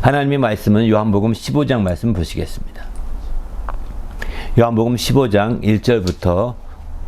하나님의 말씀은 요한복음 15장 말씀 보시겠습니다. 요한복음 15장 1절부터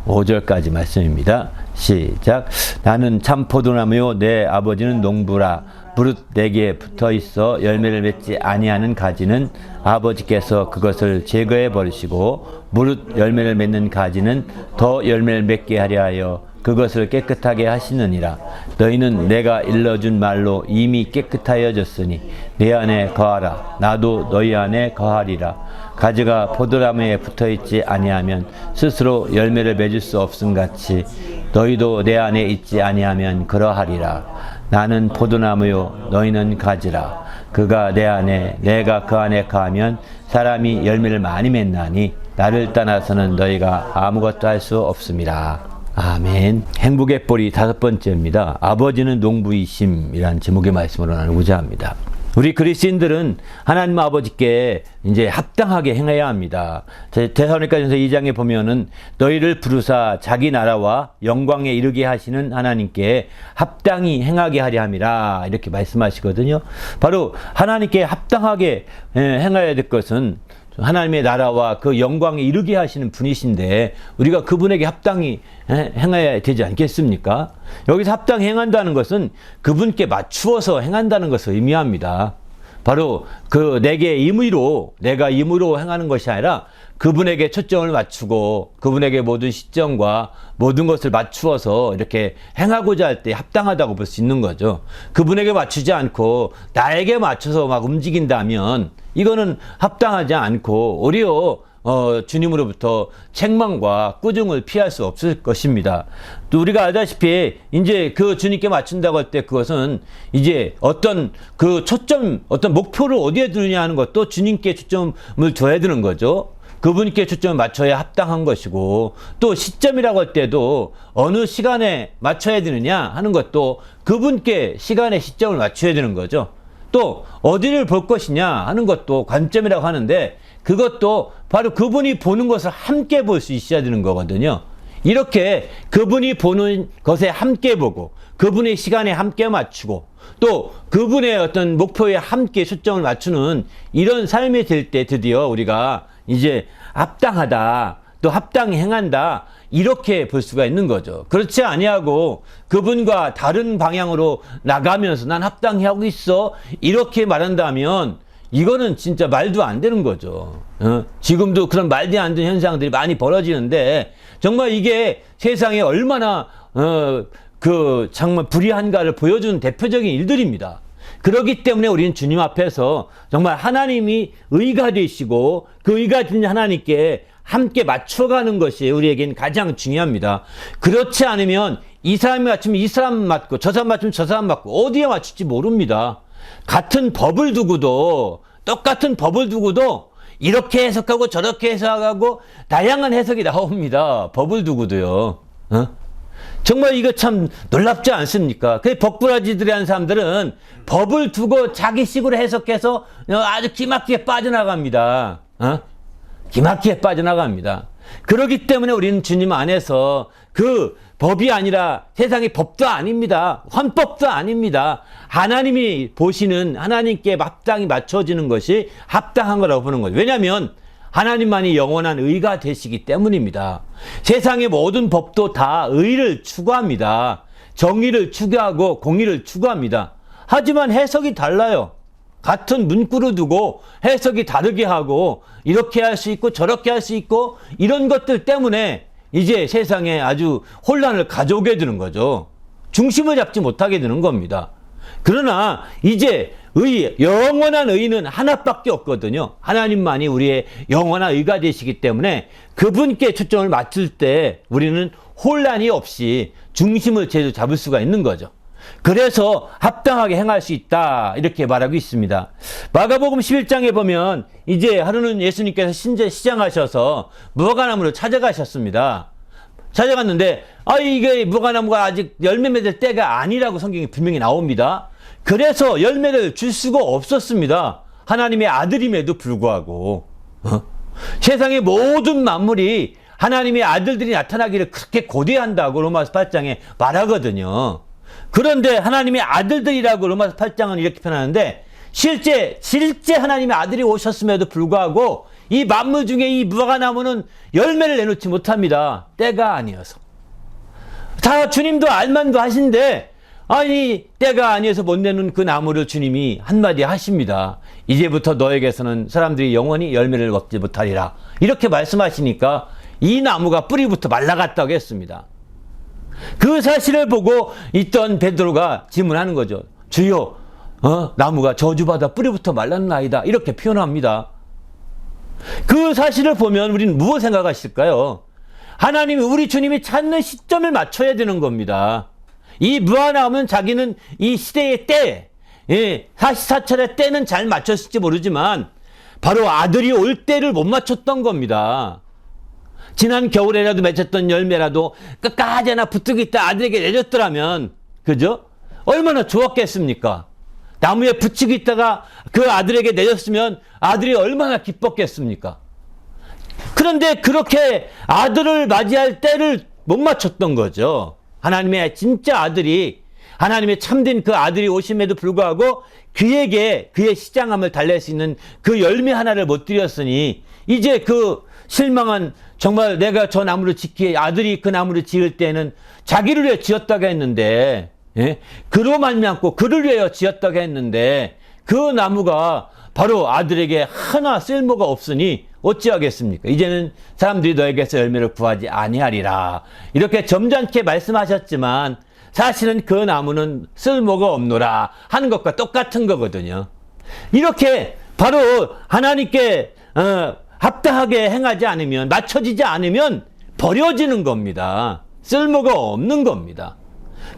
5절까지 말씀입니다. 시작. 나는 참 포도나무요 내 아버지는 농부라. 무릇 내게 붙어 있어 열매를 맺지 아니하는 가지는 아버지께서 그것을 제거해 버리시고 무릇 열매를 맺는 가지는 더 열매를 맺게 하려 하여 그것을 깨끗하게 하시느니라. 너희는 내가 일러준 말로 이미 깨끗하여졌으니 내 안에 거하라. 나도 너희 안에 거하리라. 가지가 포도나무에 붙어있지 아니하면 스스로 열매를 맺을 수 없음같이 너희도 내 안에 있지 아니하면 그러하리라. 나는 포도나무요 너희는 가지라. 그가 내 안에 내가 그 안에 거하면 사람이 열매를 많이 맺나니 나를 떠나서는 너희가 아무것도 할 수 없음이라. 아멘. 행복의 뿌리 5번째입니다. 아버지는 농부이심이라는 제목의 말씀으로 나누고자 합니다. 우리 그리스도인들은 하나님 아버지께 이제 합당하게 행해야 합니다. 데살로니가전서 2장에 보면은 너희를 부르사 자기 나라와 영광에 이르게 하시는 하나님께 합당히 행하게 하려 함이라 이렇게 말씀하시거든요. 바로 하나님께 합당하게 행해야 될 것은 하나님의 나라와 그 영광에 이르게 하시는 분이신데 우리가 그분에게 합당히 행해야 되지 않겠습니까? 여기서 합당히 행한다는 것은 그분께 맞추어서 행한다는 것을 의미합니다. 바로 내가 임의로 행하는 것이 아니라 그분에게 초점을 맞추고 그분에게 모든 시점과 모든 것을 맞추어서 이렇게 행하고자 할 때 합당하다고 볼 수 있는 거죠. 그분에게 맞추지 않고 나에게 맞춰서 막 움직인다면 이거는 합당하지 않고 오히려 주님으로부터 책망과 꾸중을 피할 수 없을 것입니다. 또 우리가 알다시피 이제 그 주님께 맞춘다고 할 때 그것은 이제 어떤 그 초점, 어떤 목표를 어디에 두느냐 하는 것도 주님께 초점을 둬야 되는 거죠. 그분께 초점을 맞춰야 합당한 것이고 또 시점이라고 할 때도 어느 시간에 맞춰야 되느냐 하는 것도 그분께 시간에 시점을 맞춰야 되는 거죠. 또 어디를 볼 것이냐 하는 것도 관점이라고 하는데 그것도 바로 그분이 보는 것을 함께 볼 수 있어야 되는 거거든요. 이렇게 그분이 보는 것에 함께 보고 그분의 시간에 함께 맞추고 또 그분의 어떤 목표에 함께 초점을 맞추는 이런 삶이 될 때 드디어 우리가 이제 합당하다 또 합당히 행한다 이렇게 볼 수가 있는 거죠. 그렇지 아니하고 그분과 다른 방향으로 나가면서 난 합당히 하고 있어 이렇게 말한다면 이거는 진짜 말도 안 되는 거죠. 지금도 그런 말도 안 되는 현상들이 많이 벌어지는데 정말 이게 세상에 얼마나 정말 불의한가를 보여주는 대표적인 일들입니다. 그렇기 때문에 우리는 주님 앞에서 정말 하나님이 의가 되시고 그 의가 된 하나님께 함께 맞춰가는 것이 우리에겐 가장 중요합니다. 그렇지 않으면 이 사람이 맞추면 이 사람 맞고 저 사람 맞추면 저 사람 맞고 어디에 맞출지 모릅니다. 똑같은 법을 두고도 이렇게 해석하고 저렇게 해석하고 다양한 해석이 나옵니다. 법을 두고도요. 정말 이거 참 놀랍지 않습니까? 그 법꾸라지들이 하는 사람들은 법을 두고 자기식으로 해석해서 아주 기막히게 빠져나갑니다. 기막히게 빠져나갑니다. 그렇기 때문에 우리는 주님 안에서 그 법이 아니라 세상의 법도 아닙니다. 헌법도 아닙니다. 하나님이 보시는 하나님께 합당히 맞춰지는 것이 합당한 거라고 보는 거죠. 왜냐하면 하나님만이 영원한 의가 되시기 때문입니다. 세상의 모든 법도 다 의를 추구합니다. 정의를 추구하고 공의를 추구합니다. 하지만 해석이 달라요. 같은 문구를 두고 해석이 다르게 하고 이렇게 할 수 있고 저렇게 할 수 있고 이런 것들 때문에 이제 세상에 아주 혼란을 가져오게 되는 거죠. 중심을 잡지 못하게 되는 겁니다. 그러나 이제 영원한 의는 하나밖에 없거든요. 하나님만이 우리의 영원한 의가 되시기 때문에 그분께 초점을 맞출 때 우리는 혼란이 없이 중심을 제대로 잡을 수가 있는 거죠. 그래서 합당하게 행할 수 있다 이렇게 말하고 있습니다. 마가복음 11장에 보면 이제 하루는 예수님께서 시장하셔서 무화과나무를 찾아가셨습니다. 찾아갔는데 이게 무화과나무가 아직 열매 맺을 때가 아니라고 성경에 분명히 나옵니다. 그래서 열매를 줄 수가 없었습니다. 하나님의 아들임에도 불구하고 세상의 모든 만물이 하나님의 아들들이 나타나기를 그렇게 고대한다고 로마서 8장에 말하거든요. 그런데 하나님의 아들들이라고 로마서 8장은 이렇게 표현하는데 실제 하나님의 아들이 오셨음에도 불구하고 이 만물 중에 이 무화과나무는 열매를 내놓지 못합니다. 때가 아니어서. 다 주님도 알만도 하신데 아니 때가 아니어서 못 내는 그 나무를 주님이 한마디 하십니다. 이제부터 너에게서는 사람들이 영원히 열매를 먹지 못하리라. 이렇게 말씀하시니까 이 나무가 뿌리부터 말라갔다고 했습니다. 그 사실을 보고 있던 베드로가 질문하는 거죠. 주여, 나무가 저주받아 뿌리부터 말랐나이다. 이렇게 표현합니다. 그 사실을 보면 우리는 무엇 생각하실까요? 하나님이 우리 주님이 찾는 시점을 맞춰야 되는 겁니다. 이 무화과나무는 자기는 이 시대의 때, 44철의 때는 잘 맞췄을지 모르지만 바로 아들이 올 때를 못 맞췄던 겁니다. 지난 겨울에라도 맺혔던 열매라도 끝까지 하나 붙들고 있다 아들에게 내줬더라면, 그죠? 얼마나 좋았겠습니까? 나무에 붙이고 있다가 그 아들에게 내줬으면 아들이 얼마나 기뻤겠습니까? 그런데 그렇게 아들을 맞이할 때를 못 맞췄던 거죠. 하나님의 진짜 아들이, 하나님의 참된 그 아들이 오심에도 불구하고 그에게 그의 시장함을 달랠 수 있는 그 열매 하나를 못 드렸으니 이제 그 실망한, 정말 내가 저 나무를 짓기에 아들이 그 나무를 지을 때는 자기를 위해 지었다고 했는데, 그로 말미암고 그를 위하여 지었다고 했는데 그 나무가 바로 아들에게 하나 쓸모가 없으니 어찌하겠습니까? 이제는 사람들이 너에게서 열매를 구하지 아니하리라. 이렇게 점잖게 말씀하셨지만 사실은 그 나무는 쓸모가 없노라 하는 것과 똑같은 거거든요. 이렇게 바로 하나님께 합당하게 행하지 않으면, 맞춰지지 않으면 버려지는 겁니다. 쓸모가 없는 겁니다.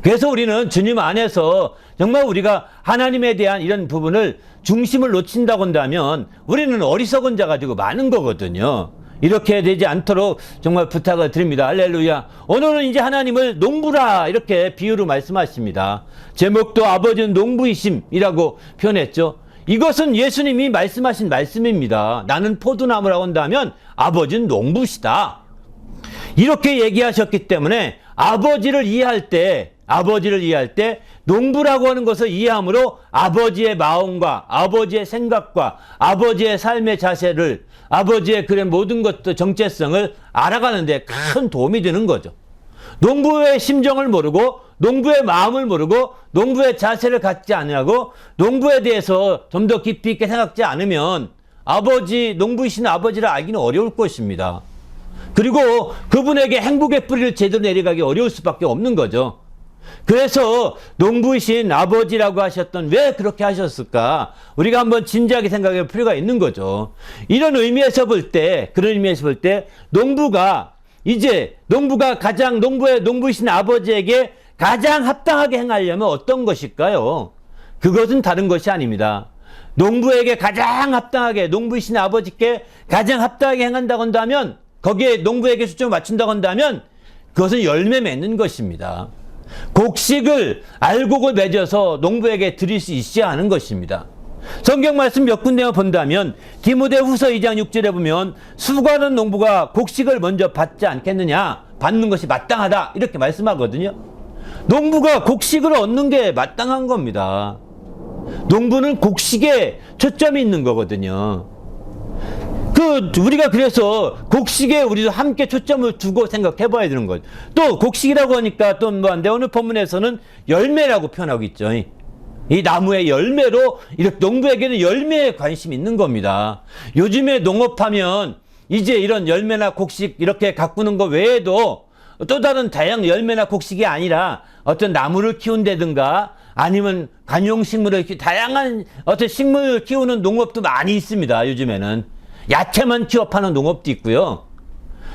그래서 우리는 주님 안에서 정말 우리가 하나님에 대한 이런 부분을 중심을 놓친다고 한다면 우리는 어리석은 자가 되고 많은 거거든요. 이렇게 되지 않도록 정말 부탁을 드립니다. 할렐루야. 오늘은 이제 하나님을 농부라 이렇게 비유로 말씀하십니다. 제목도 아버지는 농부이심이라고 표현했죠. 이것은 예수님이 말씀하신 말씀입니다. 나는 포도나무라고 한다면 아버지는 농부시다. 이렇게 얘기하셨기 때문에 아버지를 이해할 때 농부라고 하는 것을 이해함으로 아버지의 마음과 아버지의 생각과 아버지의 삶의 자세를, 아버지의 그런 모든 것들 정체성을 알아가는 데 큰 도움이 되는 거죠. 농부의 심정을 모르고 농부의 마음을 모르고 농부의 자세를 갖지 않으라고 농부에 대해서 좀 더 깊이 있게 생각지 않으면 아버지, 농부이신 아버지를 알기는 어려울 것입니다. 그리고 그분에게 행복의 뿌리를 제대로 내려가기 어려울 수밖에 없는 거죠. 그래서 농부이신 아버지라고 하셨던, 왜 그렇게 하셨을까? 우리가 한번 진지하게 생각할 필요가 있는 거죠. 이런 의미에서 볼 때, 그런 의미에서 볼 때 농부가 가장 농부이신 아버지에게 가장 합당하게 행하려면 어떤 것일까요? 그것은 다른 것이 아닙니다. 농부에게 가장 합당하게, 농부이신 아버지께 가장 합당하게 행한다고 한다면, 거기에 농부에게 초점을 맞춘다고 한다면 그것은 열매 맺는 것입니다. 곡식을 알곡을 맺어서 농부에게 드릴 수 있어야 하는 것입니다. 성경 말씀 몇 군데만 본다면 디모데후서 2장 6절에 보면 수고하는 농부가 곡식을 먼저 받지 않겠느냐, 받는 것이 마땅하다 이렇게 말씀하거든요. 농부가 곡식을 얻는 게 마땅한 겁니다. 농부는 곡식에 초점이 있는 거거든요. 우리가 그래서 곡식에 우리도 함께 초점을 두고 생각해 봐야 되는 거죠. 또 곡식이라고 하니까 또 오늘 본문에서는 열매라고 표현하고 있죠. 이 나무의 열매로, 이렇게 농부에게는 열매에 관심이 있는 겁니다. 요즘에 농업하면 이제 이런 열매나 곡식 이렇게 가꾸는 거 외에도 또 다른 다양한 열매나 곡식이 아니라 어떤 나무를 키운다든가 아니면 관용식물을 다양한 어떤 식물을 키우는 농업도 많이 있습니다. 요즘에는 야채만 키워 파는 농업도 있고요.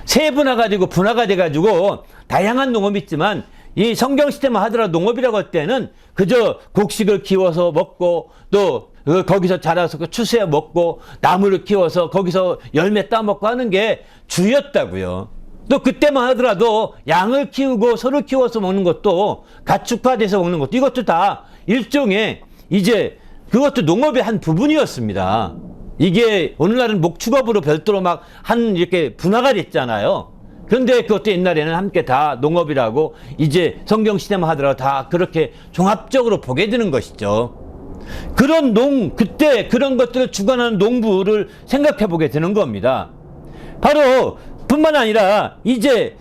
분화가 돼가지고 다양한 농업이 있지만 이 성경 시대만 하더라도 농업이라고 할 때는 그저 곡식을 키워서 먹고 또 거기서 자라서 추수해 먹고 나무를 키워서 거기서 열매 따먹고 하는 게 주였다고요. 또 그때만 하더라도 양을 키우고 소를 키워서 먹는 것도, 가축화돼서 먹는 것도, 이것도 다 일종의 이제 그것도 농업의 한 부분이었습니다. 이게 오늘날은 목축업으로 별도로 이렇게 분화가 됐잖아요. 그런데 그것도 옛날에는 함께 다 농업이라고 이제 성경 시대만 하더라도 다 그렇게 종합적으로 보게 되는 것이죠. 그런 그때 그런 것들을 주관하는 농부를 생각해 보게 되는 겁니다. 바로 뿐만 아니라 이제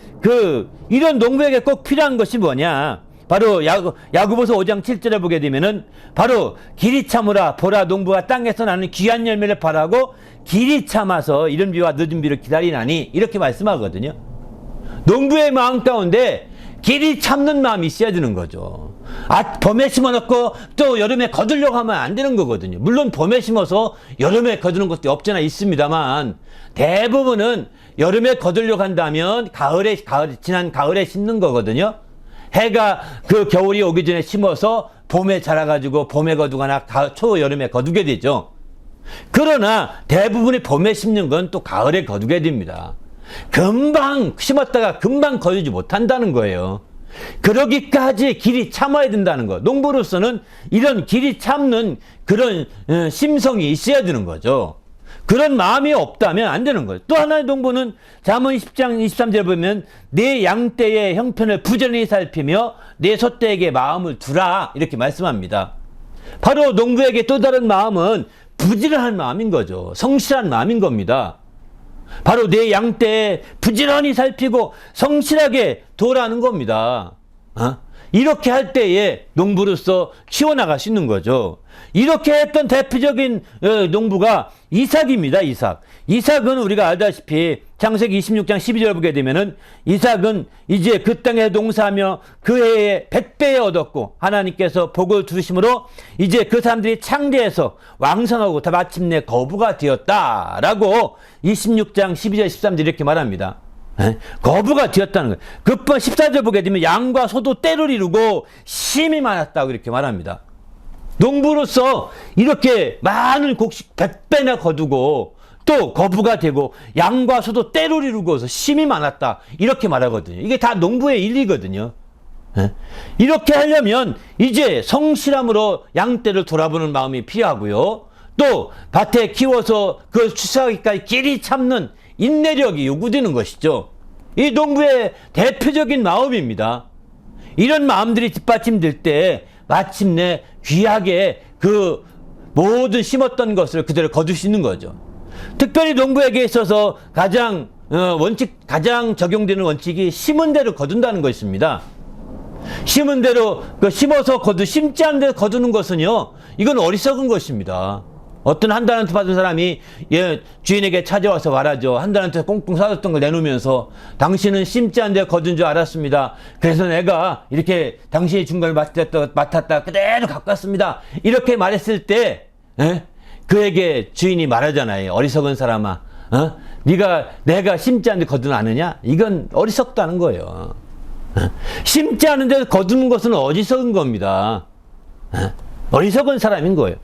이런 농부에게 꼭 필요한 것이 뭐냐? 바로 야고보서 5장 7절에 보게 되면은 바로 길이 참으라 보라 농부가 땅에서 나는 귀한 열매를 바라고 길이 참아서 이른 비와 늦은 비를 기다리나니 이렇게 말씀하거든요. 농부의 마음 가운데 길이 참는 마음이 있어야 되는 거죠. 봄에 심어놓고 또 여름에 거두려고 하면 안 되는 거거든요. 물론 봄에 심어서 여름에 거두는 것도 없잖아 있습니다만 대부분은 여름에 거두려고 한다면 지난 가을에 심는 거거든요. 해가 겨울이 오기 전에 심어서 봄에 자라가지고 봄에 거두거나 여름에 거두게 되죠. 그러나 대부분이 봄에 심는 건 또 가을에 거두게 됩니다. 금방 심었다가 금방 거두지 못한다는 거예요. 그러기까지 길이 참아야 된다는 거. 농부로서는 이런 길이 참는 그런 심성이 있어야 되는 거죠. 그런 마음이 없다면 안 되는 거예요. 또 하나의 농부는 잠언 10장 23절에 보면 내 양떼의 형편을 부지런히 살피며 내 소떼에게 마음을 두라 이렇게 말씀합니다. 바로 농부에게 또 다른 마음은 부지런한 마음인 거죠. 성실한 마음인 겁니다. 바로 내 양떼에 부지런히 살피고 성실하게 도라는 겁니다. 이렇게 할 때에 농부로서 키워나갈 수 있는 거죠. 이렇게 했던 대표적인 농부가 이삭입니다. 이삭은 우리가 알다시피 창세기 26장 12절 보게 되면은 이삭은 이제 그 땅에 농사하며 그 해에 100배에 얻었고 하나님께서 복을 주심으로 이제 그 사람들이 창대해서 왕성하고 다 마침내 거부가 되었다라고 26장 12절 13절 이렇게 말합니다. 거부가 되었다는 거예요. 급번 14절 보게 되면 양과 소도 때를 이루고 심이 많았다고 이렇게 말합니다. 농부로서 이렇게 많은 곡식 100배나 거두고 또 거부가 되고 양과 소도 때를 이루고서 심이 많았다 이렇게 말하거든요. 이게 다 농부의 일이거든요. 이렇게 하려면 이제 성실함으로 양떼를 돌아보는 마음이 필요하고요. 또 밭에 키워서 그 추수하기까지 길이 참는 인내력이 요구되는 것이죠. 이 농부의 대표적인 마음입니다. 이런 마음들이 뒷받침될 때 마침내 귀하게 그 모든 심었던 것을 그대로 거둘 수 있는 거죠. 특별히 농부에게 있어서 가장 적용되는 원칙이 심은 대로 거둔다는 것입니다. 심은 대로 심어서 심지 않은 대로 거두는 것은요, 이건 어리석은 것입니다. 어떤 한 달란트 받은 사람이 주인에게 찾아와서 말하죠. 한 달란트 꽁꽁 싸줬던 걸 내놓으면서 당신은 심지 않은 데 거둔 줄 알았습니다. 그래서 내가 이렇게 당신이 준 걸 맡았다 그대로 갖고 왔습니다. 이렇게 말했을 때 그에게 주인이 말하잖아요. 어리석은 사람아, 내가 심지 않은 데 거둔 아느냐? 이건 어리석다는 거예요. 심지 않은 데 거두는 것은 어리석은 겁니다. 어리석은 사람인 거예요.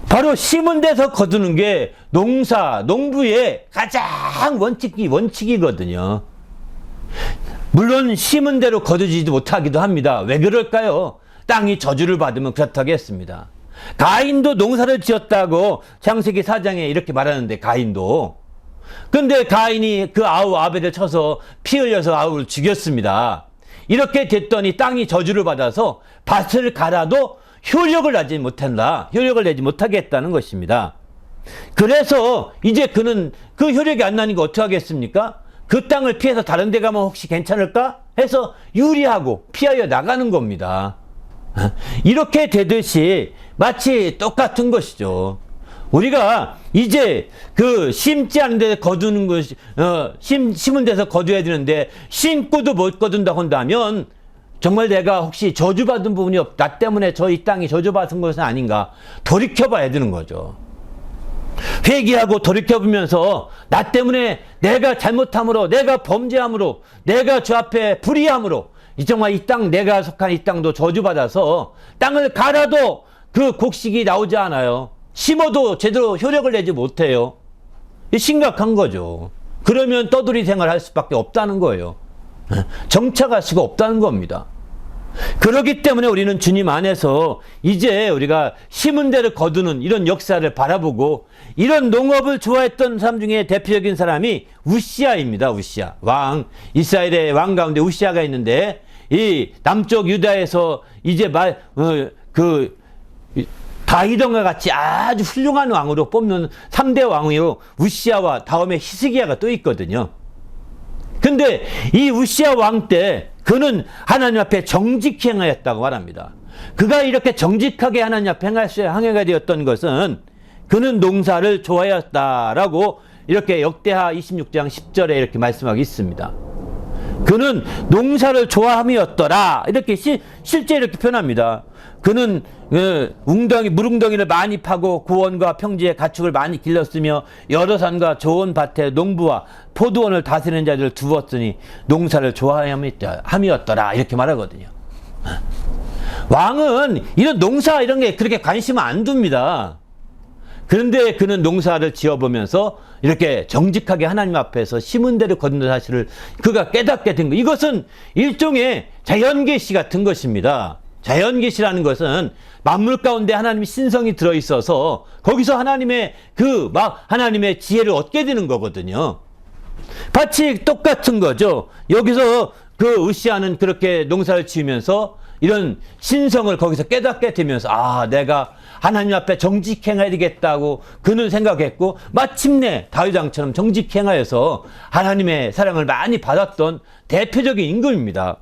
바로 심은 데서 거두는 게 농부의 가장 원칙이거든요. 물론 심은 대로 거두지도 못하기도 합니다. 왜 그럴까요? 땅이 저주를 받으면 그렇다고 했습니다. 가인도 농사를 지었다고 창세기 4장에 이렇게 말하는데, 가인도. 근데 가인이 그 아벨을 쳐서 피 흘려서 아우를 죽였습니다. 이렇게 됐더니 땅이 저주를 받아서 밭을 갈아도 효력을 내지 못하게 했다는 것입니다. 그래서 이제 그는 그 효력이 안 나니까 어떻게 하겠습니까? 그 땅을 피해서 다른 데 가면 혹시 괜찮을까? 해서 유리하고 피하여 나가는 겁니다. 이렇게 되듯이 마치 똑같은 것이죠. 우리가 이제 심지 않은 데 거두는 것이, 심은 데서 거두어야 되는데 심고도 못 거둔다고 한다면 정말 내가 혹시 저주받은 부분이 나 때문에 이 땅이 저주받은 것은 아닌가 돌이켜봐야 되는 거죠. 회개하고 돌이켜보면서 나 때문에 내가 잘못함으로, 내가 범죄함으로, 내가 주 앞에 불의함으로 정말 내가 속한 이 땅도 저주받아서 땅을 갈아도 그 곡식이 나오지 않아요. 심어도 제대로 효력을 내지 못해요. 심각한 거죠. 그러면 떠돌이 생활할 수밖에 없다는 거예요. 정착할 수가 없다는 겁니다. 그렇기 때문에 우리는 주님 안에서 이제 우리가 심은 대로 거두는 이런 역사를 바라보고, 이런 농업을 좋아했던 사람 중에 대표적인 사람이 우시아입니다. 우시아 이스라엘의 왕 가운데 우시아가 있는데, 이 남쪽 유다에서 이제 다윗왕과 같이 아주 훌륭한 왕으로 뽑는 3대 왕으로 우시아와 다음에 히스기야가 또 있거든요. 근데 이 우시아 왕 때 그는 하나님 앞에 정직히 행하였다고 말합니다. 그가 이렇게 정직하게 하나님 앞에 행하게 되었던 것은 그는 농사를 좋아하였다라고 이렇게 역대하 26장 10절에 이렇게 말씀하고 있습니다. 그는 농사를 좋아함이었더라. 이렇게 실제 이렇게 표현합니다. 그는 물웅덩이를 많이 파고 고원과 평지에 가축을 많이 길렀으며 여러 산과 좋은 밭에 농부와 포도원을 다스리는 자들을 두었으니 농사를 좋아함이었더라. 이렇게 말하거든요. 왕은 이런 농사 이런 게 그렇게 관심을 안 둡니다. 그런데 그는 농사를 지어보면서 이렇게 정직하게 하나님 앞에서 심은 대로 거둔 사실을 그가 깨닫게 된 것. 이것은 일종의 자연계시 같은 것입니다. 자연계시라는 것은 만물 가운데 하나님의 신성이 들어있어서 거기서 하나님의 하나님의 지혜를 얻게 되는 거거든요. 마치 똑같은 거죠. 여기서 그 우시아는 그렇게 농사를 지으면서 이런 신성을 거기서 깨닫게 되면서 내가 하나님 앞에 정직히 행해야 되겠다고 그는 생각했고 마침내 다윗왕처럼 정직히 행하여서 하나님의 사랑을 많이 받았던 대표적인 임금입니다.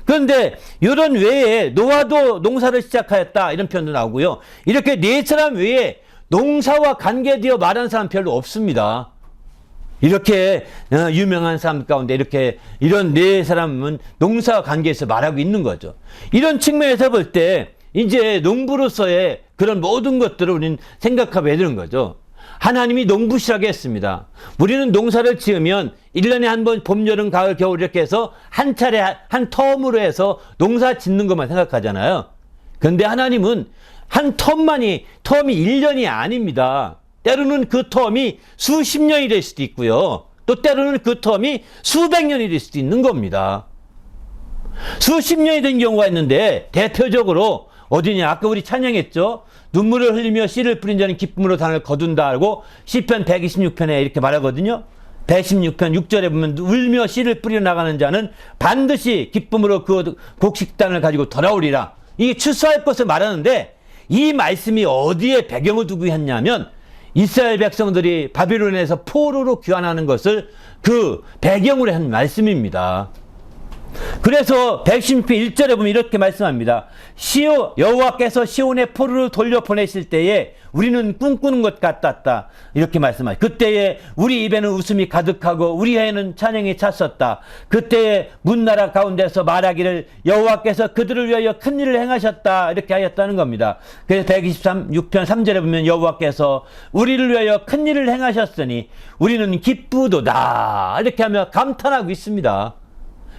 그런데 이런 외에 노아도 농사를 시작하였다 이런 표현도 나오고요. 이렇게 네 사람 외에 농사와 관계되어 말하는 사람 별로 없습니다. 이렇게 유명한 사람 가운데 이런 네 사람은 농사와 관계에서 말하고 있는 거죠. 이런 측면에서 볼 때 이제 농부로서의 그런 모든 것들을 우리는 생각하게 되는 거죠. 하나님이 농부시라고 했습니다. 우리는 농사를 지으면 1년에 한 번 봄, 여름, 가을, 겨울 이렇게 해서 한 차례 한 텀으로 해서 농사 짓는 것만 생각하잖아요. 그런데 하나님은 한 텀이 1년이 아닙니다. 때로는 그 텀이 수십 년이 될 수도 있고요. 또 때로는 그 텀이 수백 년이 될 수도 있는 겁니다. 수십 년이 된 경우가 있는데 대표적으로 어디냐? 아까 우리 찬양했죠? 눈물을 흘리며 씨를 뿌린 자는 기쁨으로 단을 거둔다고 시편 126편에 이렇게 말하거든요. 116편 6절에 보면 울며 씨를 뿌려 나가는 자는 반드시 기쁨으로 그 곡식단을 가지고 돌아오리라. 이게 추수할 것을 말하는데 이 말씀이 어디에 배경을 두고 했냐면 이스라엘 백성들이 바빌론에서 포로로 귀환하는 것을 그 배경으로 한 말씀입니다. 그래서 116편 1절에 보면 이렇게 말씀합니다. 여호와께서 시온의 포로를 돌려 보내실 때에 우리는 꿈꾸는 것 같았다. 이렇게 말씀하죠. 그때에 우리 입에는 웃음이 가득하고 우리 혀에는 찬양이 찼었다. 그때에 문나라 가운데서 말하기를 여호와께서 그들을 위하여 큰 일을 행하셨다. 이렇게 하였다는 겁니다. 그래서 126편 3절에 보면 여호와께서 우리를 위하여 큰 일을 행하셨으니 우리는 기쁘도다. 이렇게 하며 감탄하고 있습니다.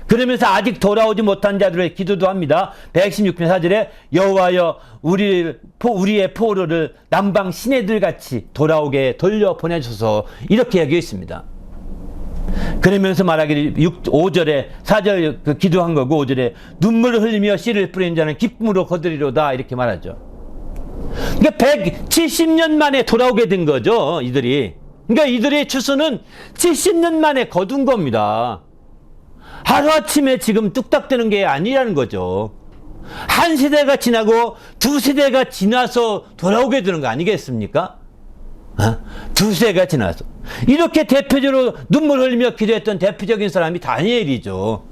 그러면서 아직 돌아오지 못한 자들의 기도도 합니다. 116편 4절에 여호와여 우리의 포로를 남방 시내들 같이 돌아오게 돌려보내셔서 이렇게 얘기했습니다. 그러면서 말하기를 5절에 4절 기도한 거고 5절에 눈물을 흘리며 씨를 뿌린 자는 기쁨으로 거두리로다 이렇게 말하죠. 그러니까 170년 만에 돌아오게 된 거죠. 이들이. 그러니까 이들의 추수는 70년 만에 거둔 겁니다. 하루아침에 지금 뚝딱 되는 게 아니라는 거죠. 한 세대가 지나고 두 세대가 지나서 돌아오게 되는 거 아니겠습니까? 두 세대가 지나서. 이렇게 대표적으로 눈물 흘리며 기도했던 대표적인 사람이 다니엘이죠.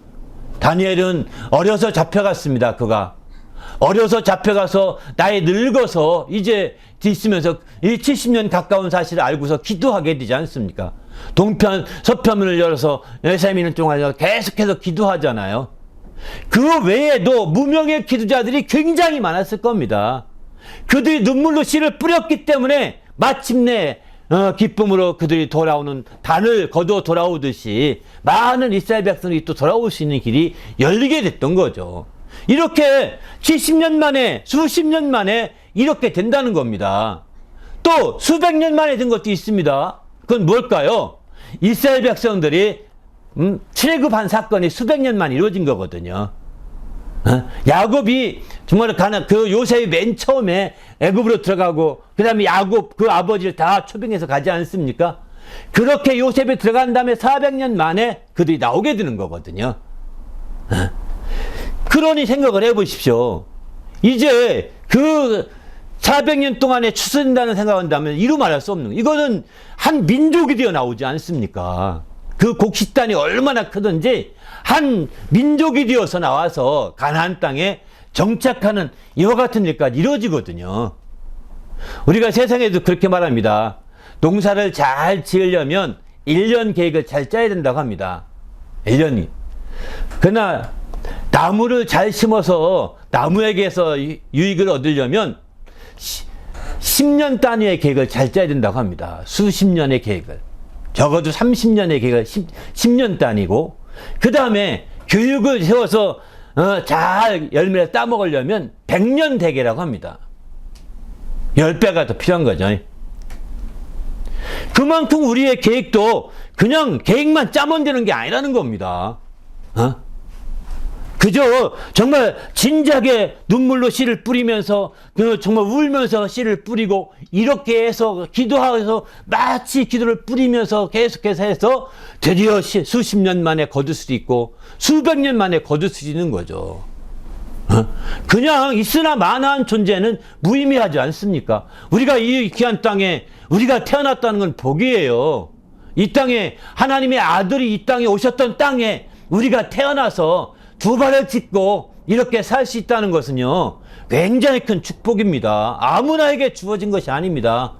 다니엘은 어려서 잡혀갔습니다. 그가. 어려서 잡혀가서 나이 늙어서 이제 있으면서 이 70년 가까운 사실을 알고서 기도하게 되지 않습니까? 동편, 서편문을 열어서 13일 동안 계속해서 기도하잖아요. 그 외에도 무명의 기도자들이 굉장히 많았을 겁니다. 그들이 눈물로 씨를 뿌렸기 때문에 마침내 기쁨으로 그들이 돌아오는 단을 거두어 돌아오듯이 많은 이스라엘 백성들이 또 돌아올 수 있는 길이 열리게 됐던 거죠. 이렇게 70년 만에 수십 년 만에 이렇게 된다는 겁니다. 또 수백 년 만에 된 것도 있습니다. 그건 뭘까요? 이스라엘 백성들이 출애굽한 사건이 수백 년 만에 이루어진 거거든요. 야곱이 정말 그 요셉이 맨 처음에 애굽으로 들어가고 그 다음에 야곱 그 아버지를 다 초빙해서 가지 않습니까? 그렇게 요셉이 들어간 다음에 400년 만에 그들이 나오게 되는 거거든요. 그러니 생각을 해보십시오. 이제 그 400년 동안에 추스린다는 생각한다면 이루 말할 수 없는, 이거는 한 민족이 되어 나오지 않습니까? 그 곡식단이 얼마나 크든지 한 민족이 되어서 나와서 가나안 땅에 정착하는 이와 같은 일까지 이루어지거든요. 우리가 세상에도 그렇게 말합니다. 농사를 잘 지으려면 1년 계획을 잘 짜야 된다고 합니다. 1년이. 그러나 나무를 잘 심어서 나무에게서 유익을 얻으려면 10년 단위의 계획을 잘 짜야 된다고 합니다. 수십 년의 계획을. 적어도 30년의 계획을 10년 단위고, 그 다음에 교육을 세워서 잘 열매를 따먹으려면 100년 대계라고 합니다. 10배가 더 필요한 거죠. 그만큼 우리의 계획도 그냥 계획만 짜면 되는 게 아니라는 겁니다. 그저 정말 진작에 눈물로 씨를 뿌리면서 정말 울면서 씨를 뿌리고 이렇게 해서 기도하면서 마치 기도를 뿌리면서 계속해서 해서 드디어 수십 년 만에 거둘 수도 있고 수백 년 만에 거둘 수 있는 거죠. 그냥 있으나 마나한 존재는 무의미하지 않습니까? 우리가 이 귀한 땅에 우리가 태어났다는 건 복이에요. 이 땅에 하나님의 아들이 이 땅에 오셨던 땅에 우리가 태어나서 두 발을 짚고 이렇게 살 수 있다는 것은요, 굉장히 큰 축복입니다. 아무나에게 주어진 것이 아닙니다.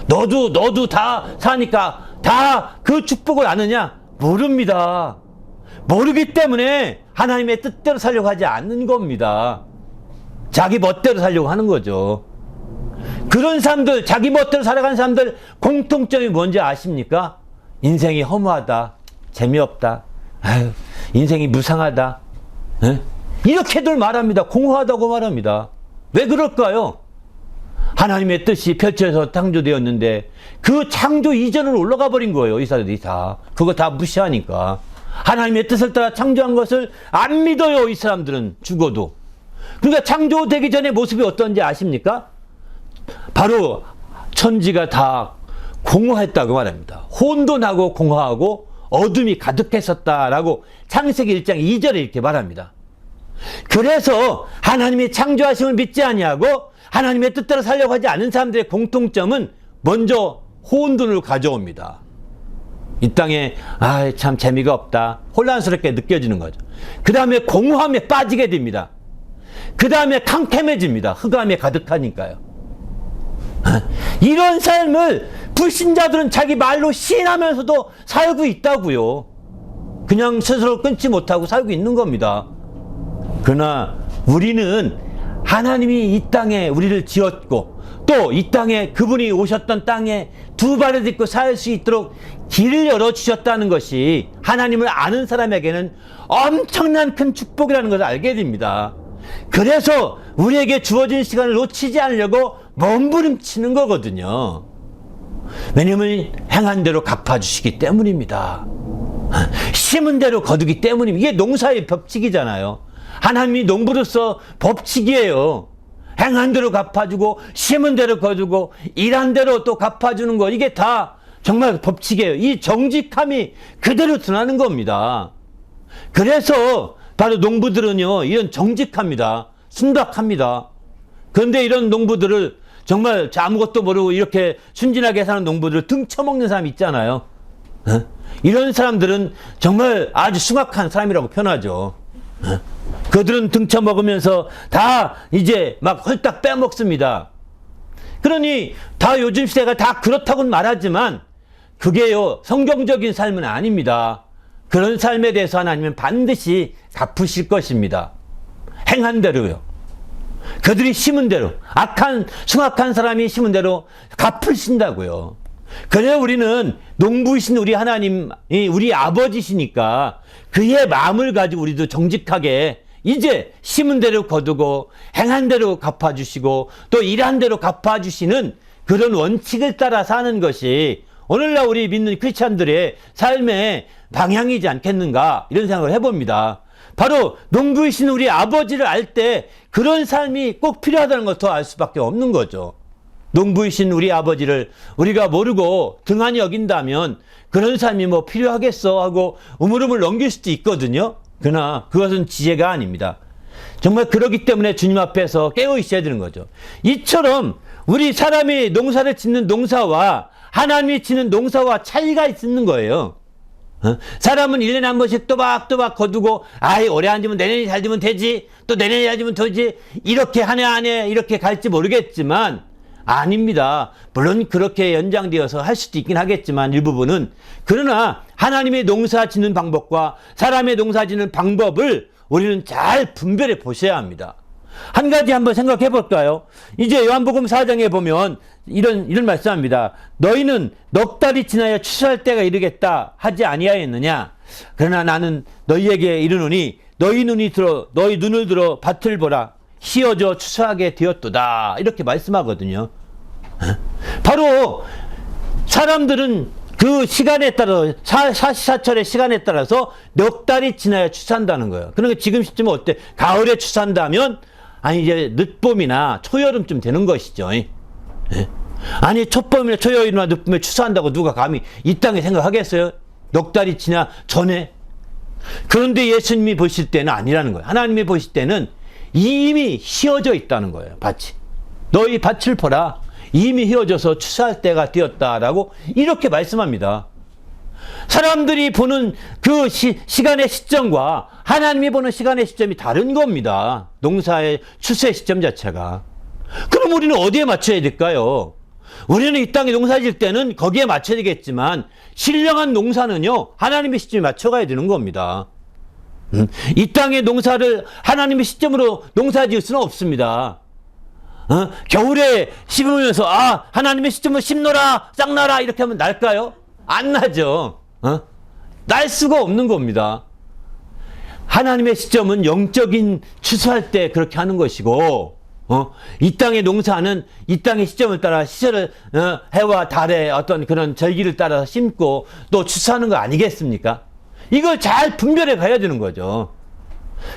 너도 다 사니까 다 그 축복을 아느냐? 모릅니다. 모르기 때문에 하나님의 뜻대로 살려고 하지 않는 겁니다. 자기 멋대로 살려고 하는 거죠. 그런 사람들, 자기 멋대로 살아가는 사람들 공통점이 뭔지 아십니까? 인생이 허무하다, 재미없다, 아유, 인생이 무상하다, 이렇게들 말합니다. 공허하다고 말합니다. 왜 그럴까요? 하나님의 뜻이 펼쳐서 창조되었는데 그 창조 이전으로 올라가 버린 거예요. 이 사람들이 다. 그거 다 무시하니까. 하나님의 뜻을 따라 창조한 것을 안 믿어요. 이 사람들은 죽어도. 그러니까 창조되기 전에 모습이 어떤지 아십니까? 바로 천지가 다 공허했다고 말합니다. 혼돈하고 공허하고 어둠이 가득했었다라고 창세기 1장 2절에 이렇게 말합니다. 그래서 하나님의 창조하심을 믿지 아니하고 하나님의 뜻대로 살려고 하지 않은 사람들의 공통점은 먼저 혼돈을 가져옵니다. 이 땅에 참 재미가 없다, 혼란스럽게 느껴지는 거죠. 그 다음에 공허함에 빠지게 됩니다. 그 다음에 캄캄해집니다. 흑암에 가득하니까요. 이런 삶을 불신자들은 자기 말로 시인하면서도 살고 있다고요. 그냥 스스로 끊지 못하고 살고 있는 겁니다. 그러나 우리는 하나님이 이 땅에 우리를 지었고 또 이 땅에 그분이 오셨던 땅에 두 발을 딛고 살 수 있도록 길을 열어주셨다는 것이 하나님을 아는 사람에게는 엄청난 큰 축복이라는 것을 알게 됩니다. 그래서 우리에게 주어진 시간을 놓치지 않으려고 몸부림치는 거거든요. 왜냐하면 행한 대로 갚아주시기 때문입니다. 심은 대로 거두기 때문입니다. 이게 농사의 법칙이잖아요. 하나님이 농부로서 법칙이에요. 행한 대로 갚아주고 심은 대로 거두고 일한 대로 또 갚아주는 거, 이게 다 정말 법칙이에요. 이 정직함이 그대로 드러나는 겁니다. 그래서 바로 농부들은요, 이런 정직합니다. 순박합니다. 그런데 이런 농부들을 정말 아무것도 모르고 이렇게 순진하게 사는 농부들을 등쳐먹는 사람 있잖아요. 이런 사람들은 정말 아주 숭악한 사람이라고 표현하죠. 그들은 등쳐먹으면서 다 이제 막 홀딱 빼먹습니다. 그러니 다 요즘 시대가 다 그렇다고는 말하지만 그게요, 성경적인 삶은 아닙니다. 그런 삶에 대해서 하나님은 반드시 갚으실 것입니다. 행한 대로요. 그들이 심은 대로, 숭악한 사람이 심은 대로 갚으신다고요. 그래 우리는 농부이신 우리 하나님이 우리 아버지시니까 그의 마음을 가지고 우리도 정직하게 이제 심은 대로 거두고 행한 대로 갚아주시고 또 일한 대로 갚아주시는 그런 원칙을 따라 사는 것이 오늘날 우리 믿는 크리스찬들의 삶의 방향이지 않겠는가, 이런 생각을 해봅니다. 바로 농부이신 우리 아버지를 알 때 그런 삶이 꼭 필요하다는 걸 더 알 수밖에 없는 거죠. 농부이신 우리 아버지를 우리가 모르고 등한히 여긴다면 그런 삶이 뭐 필요하겠어 하고 우물우물 넘길 수도 있거든요. 그러나 그것은 지혜가 아닙니다. 정말 그러기 때문에 주님 앞에서 깨어 있어야 되는 거죠. 이처럼 우리 사람이 농사를 짓는 농사와 하나님이 짓는 농사와 차이가 있는 거예요. 사람은 1년에 한 번씩 또박또박 거두고, 아이, 올해 안 되면 내년이 잘 되면 되지, 또 내년이 잘 되면 되지, 이렇게 한 해 한 해 이렇게 갈지 모르겠지만, 아닙니다. 물론 그렇게 연장되어서 할 수도 있긴 하겠지만, 일부분은. 그러나 하나님의 농사 짓는 방법과 사람의 농사 짓는 방법을 우리는 잘 분별해 보셔야 합니다. 한 가지 한번 생각해 볼까요? 이제 요한복음 4장에 보면 이런 말씀합니다. 너희는 넉 달이 지나야 추수할 때가 이르겠다 하지 아니하였느냐? 그러나 나는 너희에게 이르노니 너희 눈을 들어 밭을 보라. 휘어져 추수하게 되었도다. 이렇게 말씀하거든요. 바로 사람들은 그 시간에 따라 사시사철의 시간에 따라서 넉 달이 지나야 추수한다는 거예요. 그러니까 지금 시점은 어때? 가을에 추수한다면 아니 이제 늦봄이나 초여름쯤 되는 것이죠. 아니 초봄이나 초여름이나 늦봄에 추수한다고 누가 감히 이 땅에 생각하겠어요? 넉 달이 지나 전에. 그런데 예수님이 보실 때는 아니라는 거예요. 하나님이 보실 때는 이미 휘어져 있다는 거예요. 밭이. 너희 밭을 보라. 이미 휘어져서 추수할 때가 되었다라고 이렇게 말씀합니다. 사람들이 보는 그 시간의 시점과 하나님이 보는 시간의 시점이 다른 겁니다. 농사의 추수의 시점 자체가. 그럼 우리는 어디에 맞춰야 될까요? 우리는 이 땅에 농사 질 때는 거기에 맞춰야 되겠지만 신령한 농사는요, 하나님의 시점에 맞춰가야 되는 겁니다. 이 땅의 농사를 하나님의 시점으로 농사 지을 수는 없습니다. 겨울에 심으면서 하나님의 시점으로 심노라 싹나라 이렇게 하면 날까요? 안 나죠. 날 수가 없는 겁니다. 하나님의 시점은 영적인 추수할 때 그렇게 하는 것이고, 이 땅의 농사는 이 땅의 시점을 따라 시절을 해와 달의 어떤 그런 절기를 따라서 심고 또 추수하는 거 아니겠습니까? 이걸 잘 분별해 가야 되는 거죠.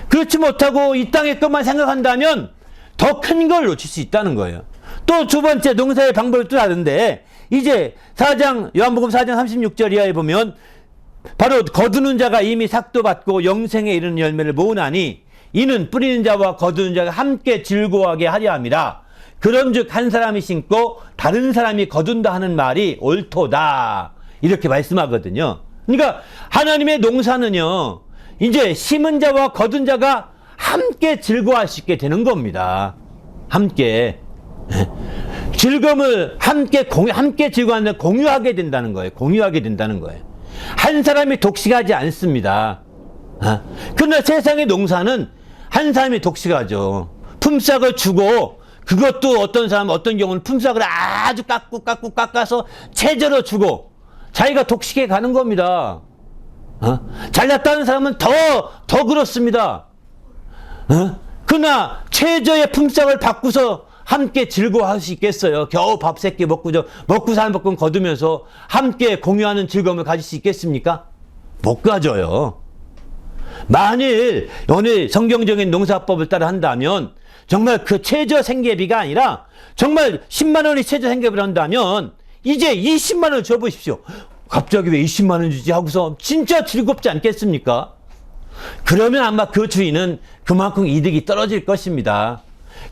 그렇지 못하고 이 땅의 것만 생각한다면 더 큰 걸 놓칠 수 있다는 거예요. 또 두 번째 농사의 방법이 또 다른데, 이제 요한복음 4장 36절 이하에 보면 바로 거두는 자가 이미 삭도 받고 영생에 이르는 열매를 모으나니 이는 뿌리는 자와 거두는 자가 함께 즐거워하게 하려 함이라. 그런즉 한 사람이 심고 다른 사람이 거둔다 하는 말이 옳도다. 이렇게 말씀하거든요. 그러니까 하나님의 농사는요, 이제 심은 자와 거둔 자가 함께 즐거워할 수 있게 되는 겁니다. 함께. 즐거움을 함께 즐거워하는 공유하게 된다는 거예요. 공유하게 된다는 거예요. 한 사람이 독식하지 않습니다. 그러나 세상의 농사는 한 사람이 독식하죠. 품삯을 주고, 그것도 어떤 경우는 품삯을 아주 깎아서 최저로 주고 자기가 독식해 가는 겁니다. 잘났다는 사람은 더 그렇습니다. 그러나 최저의 품삯을 받고서 함께 즐거워할 수 있겠어요? 겨우 밥 세 끼 먹고 사는 법금 거두면서 함께 공유하는 즐거움을 가질 수 있겠습니까? 못 가져요. 만일 오늘 성경적인 농사법을 따라 한다면 정말 그 최저 생계비가 아니라 정말 10만 원이 최저 생계비를 한다면 이제 20만 원을 줘보십시오. 갑자기 왜 20만 원 주지 하고서 진짜 즐겁지 않겠습니까? 그러면 아마 그 주인은 그만큼 이득이 떨어질 것입니다.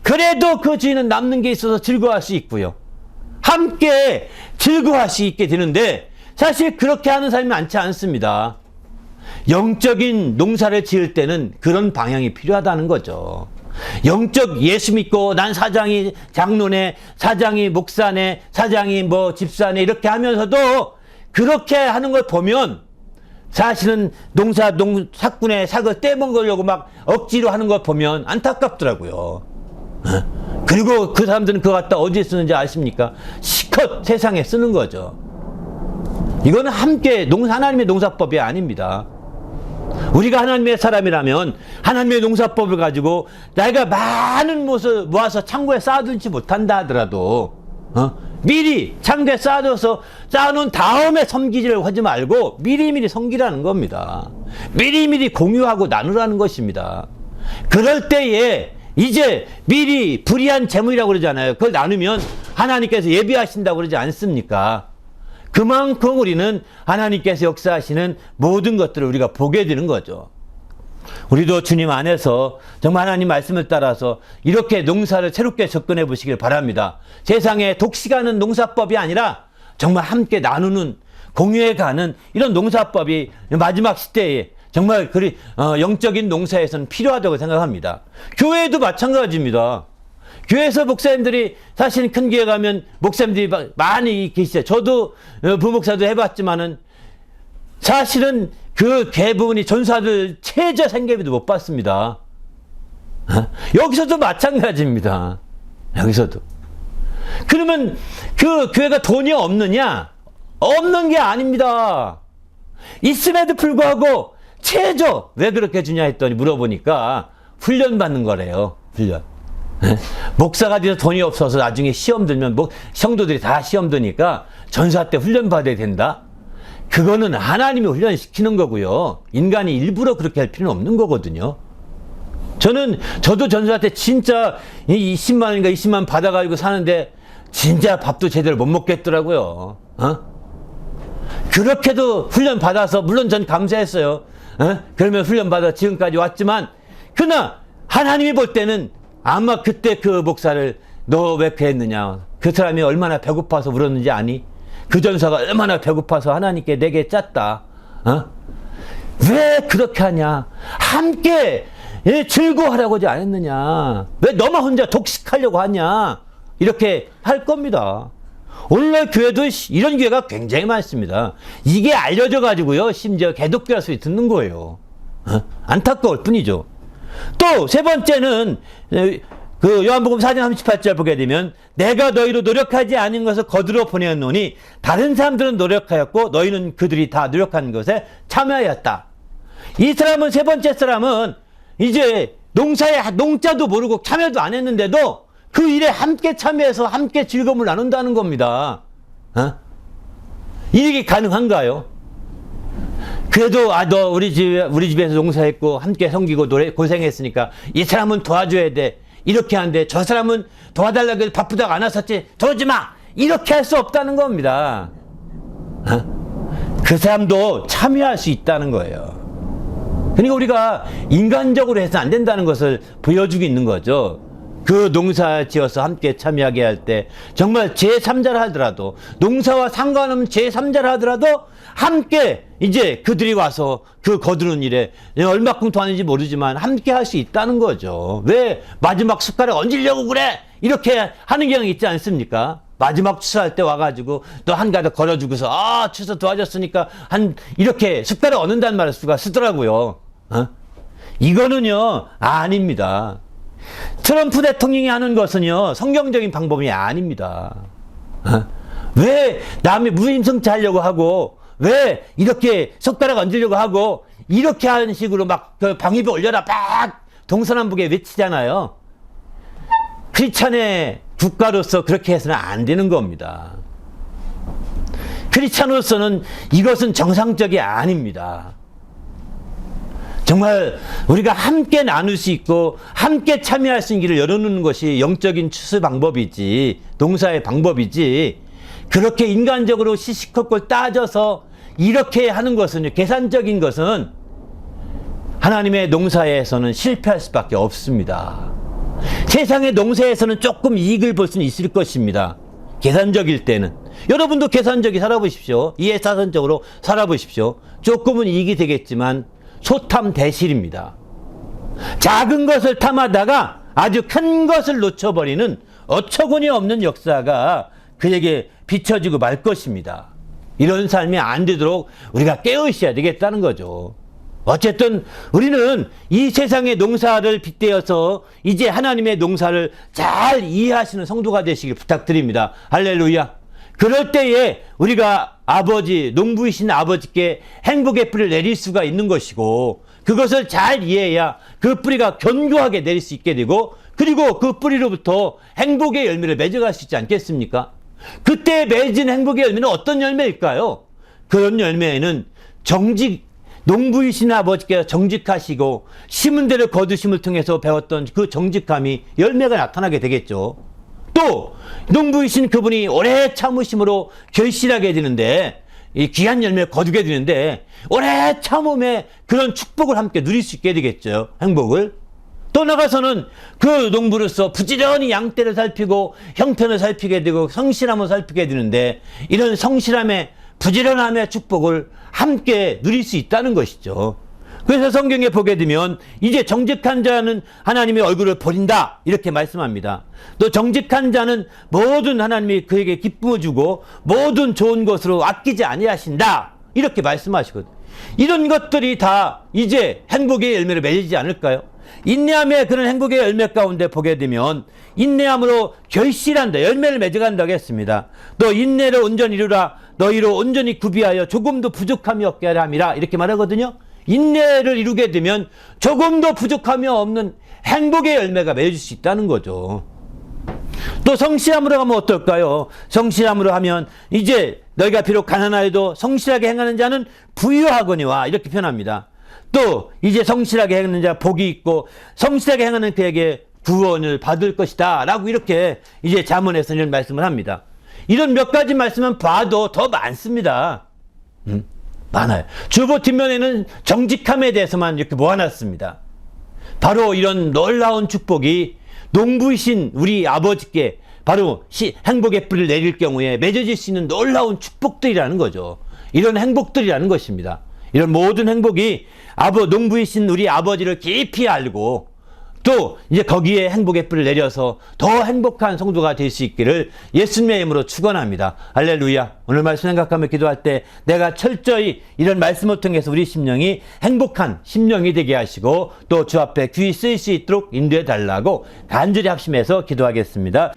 그래도 그 주인은 남는 게 있어서 즐거워할 수 있고요. 함께 즐거워할 수 있게 되는데 사실 그렇게 하는 사람이 많지 않습니다. 영적인 농사를 지을 때는 그런 방향이 필요하다는 거죠. 영적 예수 믿고 난 사장이 장로네, 사장이 목사네, 사장이 집사네 이렇게 하면서도 그렇게 하는 걸 보면 사실은 사꾼의 삭을 떼먹으려고 막 억지로 하는 걸 보면 안타깝더라고요. 그리고 그 사람들은 그거 갖다 어디에 쓰는지 아십니까? 시컷 세상에 쓰는 거죠. 이거는 함께 하나님의 농사법이 아닙니다. 우리가 하나님의 사람이라면 하나님의 농사법을 가지고 내가 많은 것을 모아서 창고에 쌓아두지 못한다 하더라도 미리 창고에 쌓아놓은 다음에 섬기지를 하지 말고 미리미리 섬기라는 겁니다. 미리미리 공유하고 나누라는 것입니다. 그럴 때에 이제 미리 불의한 재물이라고 그러잖아요. 그걸 나누면 하나님께서 예비하신다고 그러지 않습니까? 그만큼 우리는 하나님께서 역사하시는 모든 것들을 우리가 보게 되는 거죠. 우리도 주님 안에서 정말 하나님 말씀을 따라서 이렇게 농사를 새롭게 접근해 보시길 바랍니다. 세상에 독식하는 농사법이 아니라 정말 함께 나누는, 공유해 가는 이런 농사법이 마지막 시대에 정말 영적인 농사에서는 필요하다고 생각합니다. 교회도 마찬가지입니다. 교회에서 목사님들이, 사실 큰 교회 가면 목사님들이 많이 계시죠. 저도 부목사도 해봤지만은 사실은 그 대부분이 전사들 최저 생계비도 못 받습니다. 여기서도 마찬가지입니다. 여기서도. 그러면 그 교회가 돈이 없느냐? 없는 게 아닙니다. 있음에도 불구하고 최저 왜 그렇게 주냐 했더니 물어보니까 훈련 받는 거래요. 훈련. 목사가 돼서 돈이 없어서 나중에 시험 들면 성도들이 다 시험 드니까 전사 때 훈련 받아야 된다. 그거는 하나님이 훈련시키는 거고요. 인간이 일부러 그렇게 할 필요는 없는 거거든요. 저도 전사 때 진짜 20만 원인가 20만 원 받아가지고 사는데 진짜 밥도 제대로 못 먹겠더라고요. 그렇게도 훈련 받아서, 물론 전 감사했어요. 그러면 훈련 받아 지금까지 왔지만, 그러나 하나님이 볼 때는 아마 그때 그 목사를 너 왜 그렇게 했느냐, 그 사람이 얼마나 배고파서 울었는지 아니? 그 전사가 얼마나 배고파서 하나님께 내게 짰다. 왜 그렇게 하냐? 함께 즐거워하려고 안 했느냐? 왜 너만 혼자 독식하려고 하냐? 이렇게 할 겁니다. 오늘날 교회도 이런 교회가 굉장히 많습니다. 이게 알려져 가지고요, 심지어 개독교라 소리 듣는 거예요. 안타까울 뿐이죠. 또 세 번째는 그 요한복음 4장 38절 보게 되면, 내가 너희로 노력하지 않은 것을 거두러 보내었노니 다른 사람들은 노력하였고 너희는 그들이 다 노력한 것에 참여하였다. 이 사람은, 세 번째 사람은 이제 농사에 농자도 모르고 참여도 안 했는데도 그 일에 함께 참여해서 함께 즐거움을 나눈다는 겁니다. 이게 가능한가요? 그래도 너 우리 집에서 농사했고 함께 섬기고 고생했으니까 이 사람은 도와줘야 돼, 이렇게 하는데 저 사람은 도와달라고 해도 바쁘다고 안 왔었지, 도와주지 마, 이렇게 할 수 없다는 겁니다. 그 사람도 참여할 수 있다는 거예요. 그러니까 우리가 인간적으로 해서 안 된다는 것을 보여주고 있는 거죠. 그 농사 지어서 함께 참여하게 할 때 정말 제3자를 하더라도, 농사와 상관없는 제3자를 하더라도 함께 이제 그들이 와서 그 거두는 일에 얼마큼 도와는지 모르지만 함께 할 수 있다는 거죠. 왜 마지막 숟가락 얹으려고 그래? 이렇게 하는 경향이 있지 않습니까? 마지막 추수할 때 와가지고 또 한 가닥 걸어주고서 추수 도와줬으니까 이렇게 숟가락 얹는다는 말을 쓰더라고요. 이거는요 아닙니다. 트럼프 대통령이 하는 것은요 성경적인 방법이 아닙니다. 왜 남의 무임승차 하려고 하고, 왜 이렇게 숟가락 얹으려고 하고, 이렇게 하는 식으로 막 그 방위비 올려라 막 동서남북에 외치잖아요. 크리스찬의 국가로서 그렇게 해서는 안 되는 겁니다. 크리스찬으로서는 이것은 정상적이 아닙니다. 정말 우리가 함께 나눌 수 있고 함께 참여할 수 있는 길을 열어놓는 것이 영적인 추수 방법이지, 농사의 방법이지, 그렇게 인간적으로 시시콜콜 따져서 이렇게 하는 것은, 계산적인 것은 하나님의 농사에서는 실패할 수밖에 없습니다. 세상의 농사에서는 조금 이익을 볼 수는 있을 것입니다. 계산적일 때는. 여러분도 계산적이 살아보십시오. 이해사선적으로 살아보십시오. 조금은 이익이 되겠지만 소탐대실입니다. 작은 것을 탐하다가 아주 큰 것을 놓쳐버리는 어처구니 없는 역사가 그에게 비춰지고 말 것입니다. 이런 삶이 안 되도록 우리가 깨어 있어야 되겠다는 거죠. 어쨌든 우리는 이 세상의 농사를 빗대어서 이제 하나님의 농사를 잘 이해하시는 성도가 되시길 부탁드립니다. 할렐루야. 그럴 때에 우리가 농부이신 아버지께 행복의 뿌리를 내릴 수가 있는 것이고, 그것을 잘 이해해야 그 뿌리가 견고하게 내릴 수 있게 되고, 그리고 그 뿌리로부터 행복의 열매를 맺어갈 수 있지 않겠습니까? 그때 맺은 행복의 열매는 어떤 열매일까요? 그런 열매에는 농부이신 아버지께서 정직하시고 심은 대로 거두심을 통해서 배웠던 그 정직함이 열매가 나타나게 되겠죠. 또 농부이신 그분이 오래 참으심으로 결실하게 되는데, 이 귀한 열매를 거두게 되는데 오래 참음에 그런 축복을 함께 누릴 수 있게 되겠죠. 행복을. 또 나가서는 그 농부로서 부지런히 양떼를 살피고 형편을 살피게 되고 성실함을 살피게 되는데 이런 성실함의 부지런함의 축복을 함께 누릴 수 있다는 것이죠. 그래서 성경에 보게 되면 이제 정직한 자는 하나님의 얼굴을 버린다 이렇게 말씀합니다. 또 정직한 자는 모든 하나님이 그에게 기쁨을 주고 모든 좋은 것으로 아끼지 아니하신다 이렇게 말씀하시거든요. 이런 것들이 다 이제 행복의 열매를 맺지 않을까요? 인내함의 그런 행복의 열매 가운데 보게 되면 인내함으로 결실한다, 열매를 맺어간다고 했습니다. 너 인내를 온전히 이루라, 너희로 온전히 구비하여 조금도 부족함이 없게 하라 함이라 이렇게 말하거든요. 인내를 이루게 되면 조금도 부족함이 없는 행복의 열매가 맺을 수 있다는 거죠. 또 성실함으로 하면 어떨까요? 성실함으로 하면 이제 너희가 비록 가난하여도 성실하게 행하는 자는 부유하거니와 이렇게 표현합니다. 또 이제 성실하게 행하는 자 복이 있고 성실하게 행하는 그에게 구원을 받을 것이다 라고 이렇게 이제 잠언에서 이런 말씀을 합니다. 이런 몇 가지 말씀은 봐도 더 많습니다. 많아요. 주보 뒷면에는 정직함에 대해서만 이렇게 모아놨습니다. 바로 이런 놀라운 축복이 농부이신 우리 아버지께 바로 행복의 뿌리를 내릴 경우에 맺어질 수 있는 놀라운 축복들이라는 거죠. 이런 행복들이라는 것입니다. 이런 모든 행복이 농부이신 우리 아버지를 깊이 알고 또 이제 거기에 행복의 뿌리를 내려서 더 행복한 성도가 될 수 있기를 예수님의 이름으로 축원합니다. 할렐루야. 오늘 말씀 생각하며 기도할 때 내가 철저히 이런 말씀을 통해서 우리 심령이 행복한 심령이 되게 하시고 또 주 앞에 귀히 쓰일 수 있도록 인도해 달라고 간절히 합심해서 기도하겠습니다.